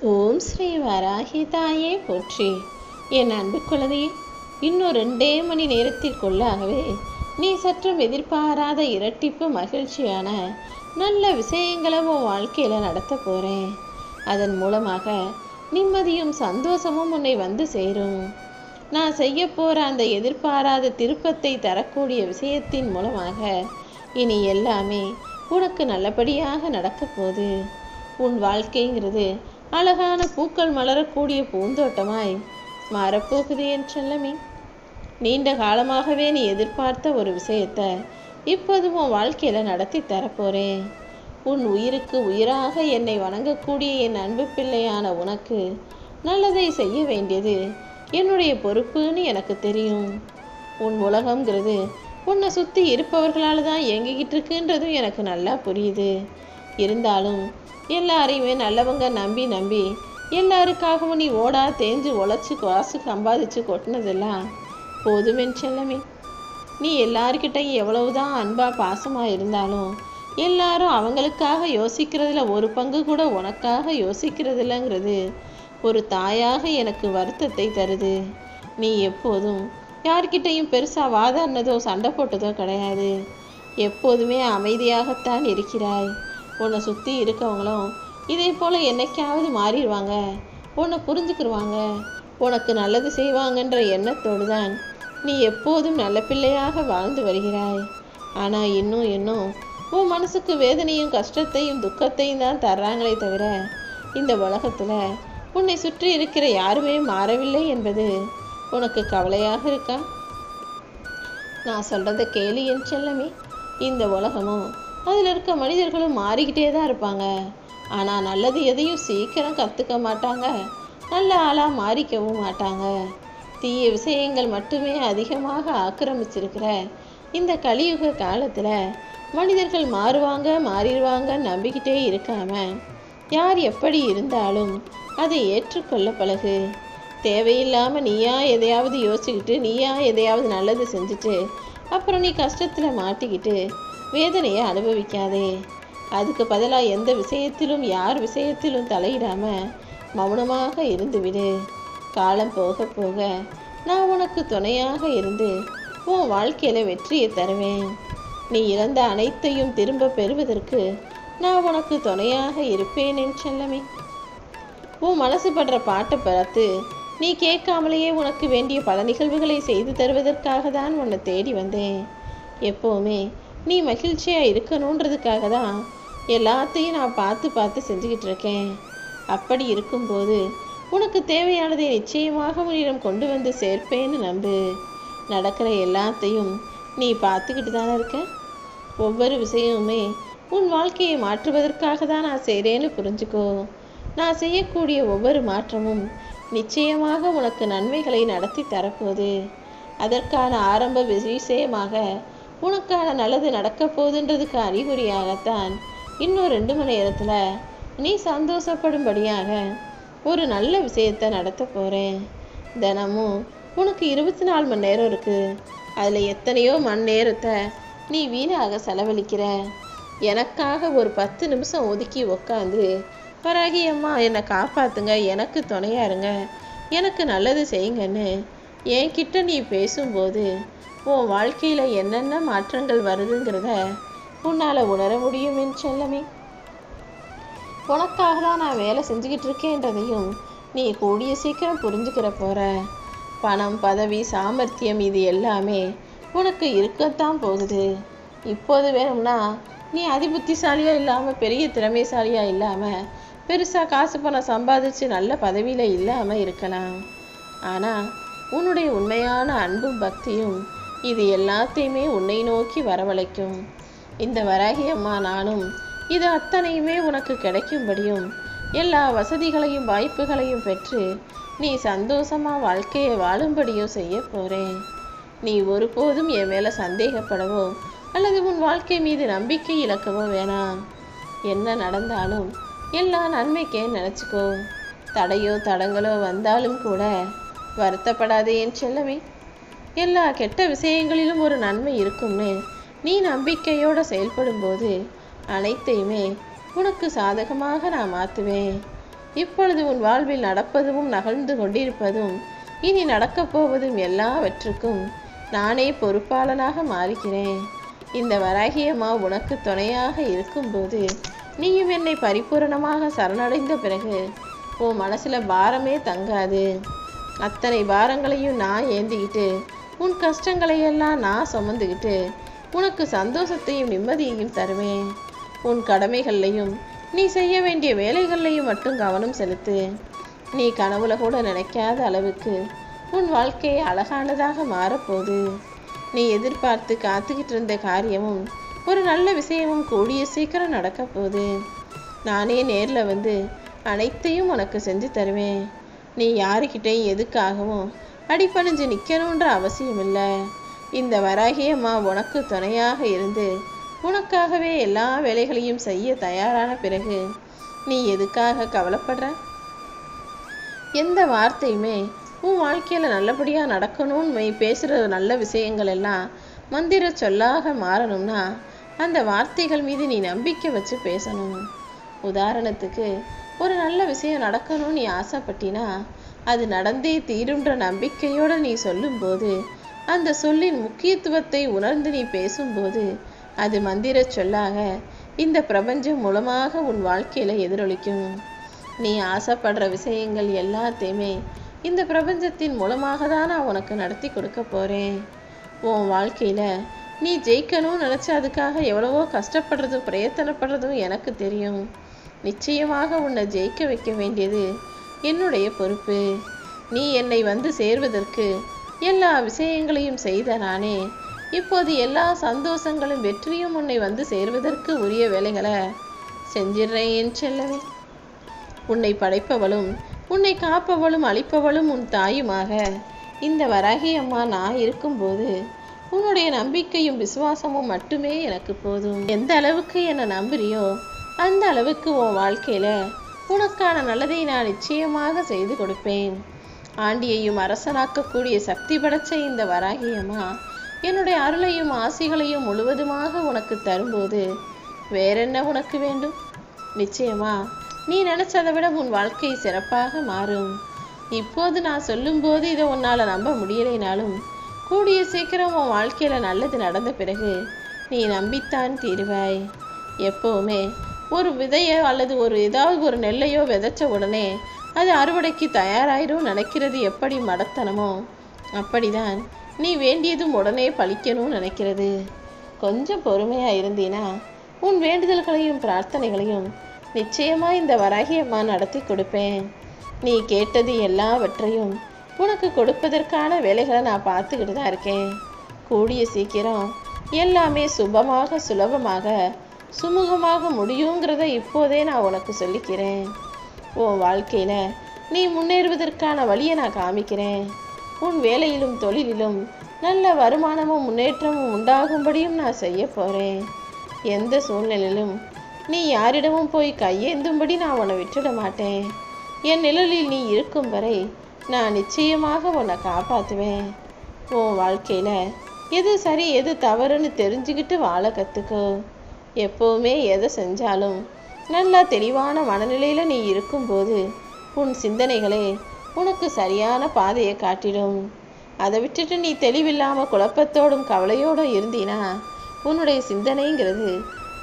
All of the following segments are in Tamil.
ஓம் ஸ்ரீ வராகி தாயே போற்றி. என் அன்பு குழந்தையே, இன்னும் 2 மணி நேரத்திற்குள்ளாகவே நீ சற்றும் எதிர்பாராத இரட்டிப்பு மகிழ்ச்சியான நல்ல விஷயங்களை உன் வாழ்க்கையில் நடத்த போகிறேன். அதன் மூலமாக நிம்மதியும் சந்தோஷமும் உன்னை வந்து சேரும். நான் செய்ய போகிற அந்த எதிர்பாராத திருப்பத்தை தரக்கூடிய விஷயத்தின் மூலமாக இனி எல்லாமே உனக்கு நல்லபடியாக நடக்க போகுது. உன் வாழ்க்கைங்கிறது அழகான பூக்கள் மலரக்கூடிய பூந்தோட்டமாய் மாறப்போகுது என் செல்லமே. நீண்ட காலமாகவே நீ எதிர்பார்த்த ஒரு விஷயத்த இப்போது உன் வாழ்க்கையில் நடத்தி தரப்போறேன். உன் உயிருக்கு உயிராக என்னை வணங்கக்கூடிய என் அன்பு பிள்ளையான உனக்கு நல்லதை செய்ய வேண்டியது என்னுடைய பொறுப்புன்னு எனக்கு தெரியும். உன் உலகம்ங்கிறது உன்னை சுற்றி இருப்பவர்களால் தான் இயங்கிக்கிட்டு இருக்குன்றதும் எனக்கு நல்லா புரியுது. இருந்தாலும் எல்லாரையுமே நல்லவங்க நம்பி எல்லாருக்காகவும் நீ ஓடா தேஞ்சு உழைச்சி காசு சம்பாதிச்சு கொட்டினதெல்லாம் போதுமென் செல்லமே. நீ எல்லார்கிட்டையும் எவ்வளவுதான் அன்பா பாசமாக இருந்தாலும் எல்லாரும் அவங்களுக்காக யோசிக்கிறதுல ஒரு பங்கு கூட உனக்காக யோசிக்கிறதில்லங்கிறது ஒரு தாயாக எனக்கு வருத்தத்தை தருது. நீ எப்போதும் யார்கிட்டையும் பெருசாக வாதாடினதோ சண்டை போட்டதோ கிடையாது. எப்போதுமே அமைதியாகத்தான் இருக்கிறாய். உன்னை சுற்றி இருக்கவங்களும் இதே போல் என்னைக்காவது மாறிடுவாங்க, உன்னை புரிஞ்சுக்கிடுவாங்க, உனக்கு நல்லது செய்வாங்கன்ற எண்ணத்தோடு தான் நீ எப்போதும் நல்ல பிள்ளையாக வாழ்ந்து வருகிறாய். ஆனால் இன்னும் உன் மனசுக்கு வேதனையும் கஷ்டத்தையும் துக்கத்தையும் தான் தர்றாங்களே தவிர இந்த உலகத்தில் உன்னை சுற்றி இருக்கிற யாருமே மாறவில்லை என்பது உனக்கு கவலையாக இருக்கா? நான் சொல்கிறத கேளு என் செல்லமே. இந்த உலகமும் அதில் இருக்க மனிதர்களும் மாறிக்கிட்டே தான் இருப்பாங்க. ஆனால் நல்லது எதையும் சீக்கிரம் கற்றுக்க மாட்டாங்க, நல்ல ஆளாக மாறிக்கவும் மாட்டாங்க. தீய விஷயங்கள் மட்டுமே அதிகமாக ஆக்கிரமிச்சிருக்கிற இந்த கலியுக காலத்தில் மனிதர்கள் மாறிடுவாங்க நம்பிக்கிட்டே இருக்காம யார் எப்படி இருந்தாலும் அதை ஏற்றுக்கொள்ள பழகு. தேவையில்லாமல் நீயா எதையாவது யோசிச்சுக்கிட்டு நீயா எதையாவது நல்லது செஞ்சுட்டு அப்புறம் நீ கஷ்டத்தில் மாட்டிக்கிட்டு வேதனையை அனுபவிக்காதே. அதுக்கு பதிலாக எந்த விஷயத்திலும் யார் விஷயத்திலும் தலையிடாமல் மௌனமாக இருந்துவிடு. காலம் போக போக நான் உனக்கு துணையாக இருந்து உன் வாழ்க்கையில் வெற்றியை தருவேன். நீ இழந்த அனைத்தையும் திரும்ப பெறுவதற்கு நான் உனக்கு துணையாக இருப்பேன் என் செல்லமே. உன் மனசு படுற பாட்டை பார்த்து நீ கேட்காமலேயே உனக்கு வேண்டிய பல நிகழ்வுகளை செய்து தருவதற்காக தான் உன்னை தேடி வந்தேன். எப்போவுமே நீ மகிழ்ச்சியாக இருக்கணுன்றதுக்காக தான் எல்லாத்தையும் நான் பார்த்து செஞ்சுக்கிட்டு இருக்கேன். அப்படி இருக்கும்போது உனக்கு தேவையானதை நிச்சயமாக உன்னிடம் கொண்டு வந்து சேர்ப்பேன்னு நம்பு. நடக்கிற எல்லாத்தையும் நீ பார்த்துக்கிட்டு தானே இருக்க. ஒவ்வொரு விஷயமுமே உன் வாழ்க்கையை மாற்றுவதற்காக தான் நான் செய்கிறேன்னு புரிஞ்சுக்கோ. நான் செய்யக்கூடிய ஒவ்வொரு மாற்றமும் நிச்சயமாக உனக்கு நன்மைகளை நடத்தி தரப்போகுது. அதற்கான ஆரம்ப விஷயமாக உனக்கான நல்லது நடக்க போகுதுன்றதுக்கு அறிகுறியாகத்தான் இன்னும் 2 மணி நேரத்தில் நீ சந்தோஷப்படும்படியாக ஒரு நல்ல விஷயத்தை நடத்த போகிறேன். தினமும் உனக்கு 24 மணி நேரம் இருக்குது. அதில் எத்தனையோ மணி நேரத்தை நீ வீணாக செலவழிக்கிற. எனக்காக ஒரு 10 நிமிஷம் ஒதுக்கி உக்காந்து வராகி அம்மா என்னை காப்பாற்றுங்க, எனக்கு துணையாக இருங்க, எனக்கு நல்லது செய்யுங்கன்னு என்கிட்ட நீ பேசும்போது உன் வாழ்க்கையில் என்னென்ன மாற்றங்கள் வருதுங்கிறத உன்னால் உணர முடியும் என் செல்லமே. உனக்காக தான் நான் வேலை செஞ்சுக்கிட்டு இருக்கேன்றதையும் நீ கூடிய சீக்கிரம் புரிஞ்சுக்கிற போகிற. பணம், பதவி, சாமர்த்தியம் இது எல்லாமே உனக்கு இருக்கத்தான் போகுது. இப்போது வேணும்னா நீ அதிபுத்திசாலியாக இல்லாமல் பெரிய திறமைசாலியாக இல்லாமல் பெருசாக காசு பணம் சம்பாதிச்சு நல்ல பதவியில் இல்லாமல் இருக்கலாம். ஆனால் உன்னுடைய உண்மையான அன்பும் பக்தியும் இது எல்லாத்தையுமே உன்னை நோக்கி வரவழைக்கும். இந்த வராகி அம்மா நானும் இது அத்தனையுமே உனக்கு கிடைக்கும்படியும் எல்லா வசதிகளையும் வாய்ப்புகளையும் பெற்று நீ சந்தோஷமாக வாழ்க்கையை வாழும்படியும் செய்ய போகிறேன். நீ ஒருபோதும் என் மேலே சந்தேகப்படவோ அல்லது உன் வாழ்க்கை மீது நம்பிக்கை இழக்கவோ வேணாம். என்ன நடந்தாலும் எல்லாம் நன்மைக்கே நினச்சிக்கோ. தடையோ தடங்களோ வந்தாலும் கூட வருத்தப்படாதே என் செல்லமே. எல்லா கெட்ட விஷயங்களிலும் ஒரு நன்மை இருக்கும்னு நீ நம்பிக்கையோடு செயல்படும்போது அனைத்தையுமே உனக்கு சாதகமாக நான் மாற்றுவேன். இப்பொழுது உன் வாழ்வில் நடப்பதும் நகர்ந்து கொண்டிருப்பதும் இனி நடக்கப் போவதும் எல்லாவற்றுக்கும் நானே பொறுப்பாளனாக மாறுகிறேன். இந்த வராகியம்மா உனக்கு துணையாக இருக்கும்போது நீயும் என்னை பரிபூரணமாக சரணடைந்த பிறகு உன் மனசுல பாரமே தங்காது. அத்தனை பாரங்களையும் நான் ஏந்திக்கிட்டு உன் கஷ்டங்களையெல்லாம் நான் சுமந்துக்கிட்டு உனக்கு சந்தோஷத்தையும் நிம்மதியையும் தருவேன். உன் கடமைகள்லையும் நீ செய்ய வேண்டிய வேலைகள்லையும் மட்டும் கவனம் செலுத்து. நீ கனவுல கூட நினைக்காத அளவுக்கு உன் வாழ்க்கையை அழகானதாக மாறப்போகுது. நீ எதிர்பார்த்து காத்துக்கிட்டு இருந்த காரியமும் ஒரு நல்ல விஷயமும் கூடிய சீக்கிரம் நடக்க போகுது. நானே நேரில் வந்து அனைத்தையும் உனக்கு செஞ்சு தருவேன். நீ யாருக்கிட்டையும் எதுக்காகவும் அடிபணிஞ்சு நிற்கணுன்ற அவசியம் இல்லை. இந்த வராகியம்மா உனக்கு துணையாக இருந்து உனக்காகவே எல்லா வேலைகளையும் செய்ய தயாரான பிறகு நீ எதுக்காக கவலைப்படுற? எந்த வார்த்தையுமே உன் வாழ்க்கையில் நல்லபடியாக நடக்கணும்னு பேசுகிற நல்ல விஷயங்கள் எல்லாம் மந்திர சொல்லாக மாறணும்னா அந்த வார்த்தைகள் மீது நீ நம்பிக்கை வச்சு பேசணும். உதாரணத்துக்கு ஒரு நல்ல விஷயம் நடக்கணும்னு நீ ஆசைப்பட்டினா அது நடந்தே தீருன்ற நம்பிக்கையோடு நீ சொல்லும்போது, அந்த சொல்லின் முக்கியத்துவத்தை உணர்ந்து நீ பேசும்போது அது மந்திர சொல்லாக இந்த பிரபஞ்சம் மூலமாக உன் வாழ்க்கையில் எதிரொலிக்கும். நீ ஆசைப்படுற விஷயங்கள் எல்லாத்தையுமே இந்த பிரபஞ்சத்தின் மூலமாக தான் நான் உனக்கு நடத்தி கொடுக்க போகிறேன். உன் வாழ்க்கையில் நீ ஜெயிக்கணும்னு நினச்சா அதுக்காக எவ்வளவோ கஷ்டப்படுறதும் பிரயத்தனப்படுறதும் எனக்கு தெரியும். நிச்சயமாக உன்னை ஜெயிக்க வைக்க வேண்டியது என்னுடைய பொறுப்பு. நீ என்னை வந்து சேர்வதற்கு எல்லா விஷயங்களையும் செய்த நானே இப்போது எல்லா சந்தோஷங்களும் வெற்றியும் உன்னை வந்து சேர்வதற்கு உரிய வேலைகளை செஞ்சிடுறேன் என் செல்லவே. உன்னை படைப்பவளும் உன்னை காப்பவளும் அழிப்பவளும் உன் தாயுமாக இந்த வராகியம்மா நான் இருக்கும்போது உன்னுடைய நம்பிக்கையும் விசுவாசமும் மட்டுமே எனக்கு போதும். எந்த அளவுக்கு என்னை நம்புறியோ அந்த அளவுக்கு உன் வாழ்க்கையில் உனக்கான நல்லதை நான் நிச்சயமாக செய்து கொடுப்பேன். ஆண்டியையும் அரசனாக்கக்கூடிய சக்தி படைச்ச இந்த வராகியம்மா என்னுடைய அருளையும் ஆசைகளையும் முழுவதுமாக உனக்கு தரும்போது வேறென்ன உனக்கு வேண்டும்? நிச்சயமா நீ நினைச்சதை விட உன் வாழ்க்கை சிறப்பாக மாறும். இப்போது நான் சொல்லும்போது இதை உன்னால் நம்ப முடியலைனாலும் கூடிய சீக்கிரம் உன் வாழ்க்கையில் நல்லது நடந்த பிறகு நீ நம்பித்தான் தீருவாய். எப்போவுமே ஒரு விதையோ அல்லது ஏதாவது ஒரு நெல்லையோ விதைச்ச உடனே அது அறுவடைக்கு தயாராயிரும் நினைக்கிறது எப்படி மடத்தனமோ அப்படிதான் நீ வேண்டியதும் உடனே பலிக்கணும்னு நினைக்கிறது. கொஞ்சம் பொறுமையாக இருந்தீனா உன் வேண்டுதல்களையும் பிரார்த்தனைகளையும் நிச்சயமா இந்த வராகியம்மா நடத்தி கொடுப்பேன். நீ கேட்டது எல்லாவற்றையும் உனக்கு கொடுப்பதற்கான வேலைகளை நான் பார்த்துக்கிட்டு தான் இருக்கேன். கூடிய சீக்கிரம் எல்லாமே சுபமாக சுலபமாக சுமூகமாக முடியுங்கிறத இப்போதே நான் உனக்கு சொல்லிக்கிறேன். உன் வாழ்க்கையில் நீ முன்னேறுவதற்கான வழியை நான் காமிக்கிறேன். உன் வேலையிலும் தொழிலிலும் நல்ல வருமானமும் முன்னேற்றமும் உண்டாகும்படியும் நான் செய்ய போகிறேன். எந்த சூழ்நிலையிலும் நீ யாரிடமும் போய் கையேந்தும்படி நான் உன்னை விட்டுட மாட்டேன். என் நிழலில் நீ இருக்கும் வரை நான் நிச்சயமாக உன்னை காப்பாற்றுவேன். உன் வாழ்க்கையில் எது சரி எது தவறுன்னு தெரிஞ்சுக்கிட்டு வாழ கற்றுக்கோ. எப்போவுமே எதை செஞ்சாலும் நல்லா தெளிவான மனநிலையில் நீ இருக்கும்போது உன் சிந்தனைகளே உனக்கு சரியான பாதையை காட்டிடும். அதை விட்டுட்டு நீ தெளிவில்லாமல் குழப்பத்தோடும் கவலையோடும் இருந்தீனா உன்னுடைய சிந்தனைங்கிறது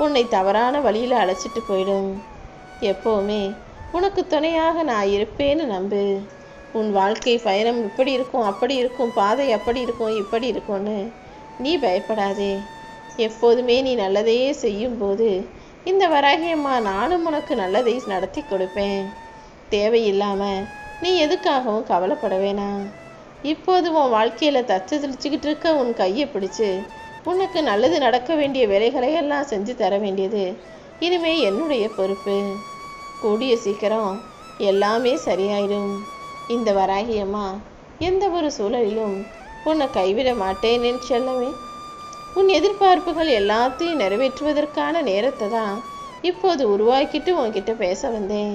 உன்னை தவறான வழியில் அழைச்சிட்டு போயிடும். எப்போவுமே உனக்கு துணையாக நான் இருப்பேன்னு நம்பு. உன் வாழ்க்கை பயணம் இப்படி இருக்கும் அப்படி இருக்கும், பாதை அப்படி இருக்கும் இப்படி இருக்கும்னு நீ பயப்படாதே. எப்போதுமே நீ நல்லதையே செய்யும்போது இந்த வராகியம்மா நானும் உனக்கு நல்லதை நடத்தி கொடுப்பேன். தேவையில்லாமல் நீ எதுக்காகவும் கவலைப்பட வேணாம். இப்போது உன் வாழ்க்கையில் தச்சு தெளிச்சுக்கிட்டு இருக்க உன் கையை பிடிச்சு உனக்கு நல்லது நடக்க வேண்டிய வேலைகளையெல்லாம் செஞ்சு தர வேண்டியது இனிமே என்னுடைய பொறுப்பு. கூடிய சீக்கிரம் எல்லாமே சரியாயிடும். இந்த வராகியம்மா எந்த ஒரு சூழலிலும் உன்னை கைவிட மாட்டேன்னு சொல்லவே. உன் எதிர்பார்ப்புகள் எல்லாத்தையும் நிறைவேற்றுவதற்கான நேரத்தை தான் இப்போது உருவாக்கிட்டு உன்கிட்ட பேச வந்தேன்.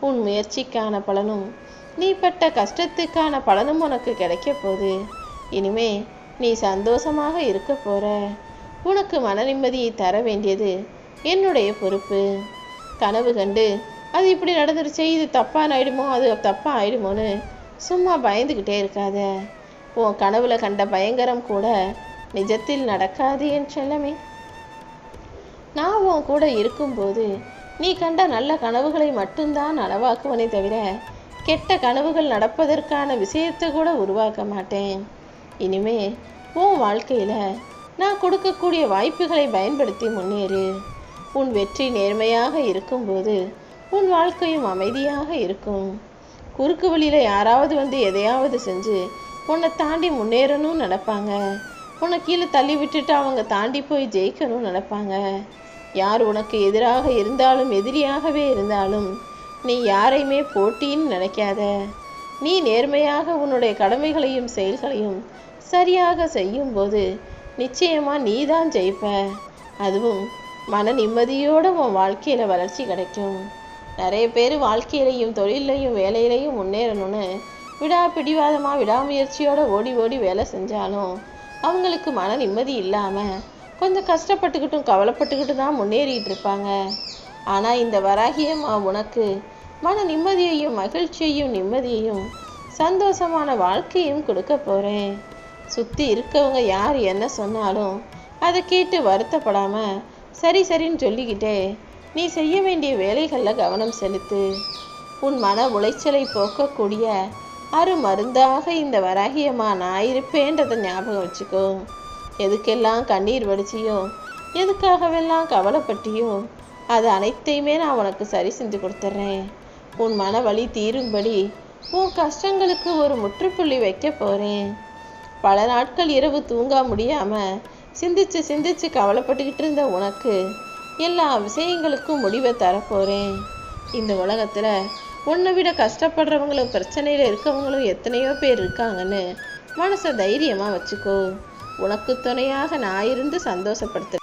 உன் முயற்சிக்கான பலனும் நீ பட்ட கஷ்டத்துக்கான பலனும் உனக்கு கிடைக்க போகுது. இனிமே நீ சந்தோஷமாக இருக்க போற. உனக்கு மன நிம்மதியை தர வேண்டியது என்னுடைய பொறுப்பு. கனவு கண்டு அது இப்படி நடந்துருச்சே, இது தப்பாக ஆயிடுமோ, அது தப்பாக ஆயிடுமோன்னு சும்மா பயந்துக்கிட்டே இருக்காத. உன் கனவுல கண்ட பயங்கரம் கூட நிஜத்தில் நடக்காது என் செல்லமே. நான் உன் கூட இருக்கும்போது நீ கண்ட நல்ல கனவுகளை மட்டும்தான் நனவாக்குவனே தவிர கெட்ட கனவுகள் நடப்பதற்கான விஷயத்தை கூட உருவாக்க மாட்டேன். இனிமே உன் வாழ்க்கையில் நான் கொடுக்கக்கூடிய வாய்ப்புகளை பயன்படுத்தி முன்னேறு. உன் வெற்றி நேர்மையாக இருக்கும்போது உன் வாழ்க்கையும் அமைதியாக இருக்கும். குறுக்கு வழியில் யாராவது வந்து எதையாவது செஞ்சு உன்னை தாண்டி முன்னேறணும்னு நினைப்பாங்க. உன்னை கீழே தள்ளி விட்டுட்டு அவங்க தாண்டி போய் ஜெயிக்கணும்னு நினைப்பாங்க. யார் உனக்கு எதிராக இருந்தாலும் எதிரியாகவே இருந்தாலும் நீ யாரையுமே போட்டின்னு நினைக்காத. நீ நேர்மையாக உன்னுடைய கடமைகளையும் செயல்களையும் சரியாக செய்யும்போது நிச்சயமாக நீ தான் ஜெயிப்ப. அதுவும் மன நிம்மதியோடு உன் வாழ்க்கையில் வளர்ச்சி கிடைக்கும். நிறைய பேர் வாழ்க்கையிலையும் தொழிலையும் வேலையிலையும் முன்னேறணும்னு பிடிவாதமாக விடாமுயற்சியோடு ஓடி ஓடி வேலை செஞ்சாலும் அவங்களுக்கு மன நிம்மதி இல்லாமல் கொஞ்சம் கஷ்டப்பட்டுக்கிட்டும் கவலைப்பட்டுக்கிட்டு தான் முன்னேறிட்டு இருப்பாங்க. ஆனால் இந்த வராகியம்மா உனக்கு மன நிம்மதியையும் மகிழ்ச்சியையும் நிம்மதியையும் சந்தோஷமான வாழ்க்கையும் கொடுக்க போகிறேன். சுற்றி இருக்கவங்க யார் என்ன சொன்னாலும் அதை கேட்டு வருத்தப்படாமல் சரி சரின்னு சொல்லிக்கிட்டே நீ செய்ய வேண்டிய வேலைகளில் கவனம் செலுத்து. உன் மன உளைச்சலை போக்கக்கூடிய மருந்தாக இந்த வராகியம்மா நான் இருப்பேன்றதை ஞாபகம் வச்சுக்கோ. எதுக்கெல்லாம் கண்ணீர் வடிச்சியோ, எதுக்காகவெல்லாம் கவலைப்பட்டியோ, அது அனைத்தையுமே நான் உனக்கு சரி செஞ்சு கொடுத்துட்றேன். உன் மன வலி தீரும்படி உன் கஷ்டங்களுக்கு ஒரு முற்றுப்புள்ளி வைக்க போகிறேன். பல நாட்கள் இரவு தூங்க முடியாமல் சிந்திச்சு சிந்திச்சு கவலைப்பட்டுக்கிட்டு இருந்த உனக்கு எல்லா விஷயங்களுக்கும் முடிவை தரப்போகிறேன். இந்த உலகத்தில் உன்னை விட கஷ்டப்படுறவங்களும் பிரச்சனையில் இருக்கவங்களும் எத்தனையோ பேர் இருக்காங்கன்னு மனசை தைரியமாக வச்சுக்கோ. உனக்கு துணையாக நான் இருந்து சந்தோஷப்படுத்துகிறேன்.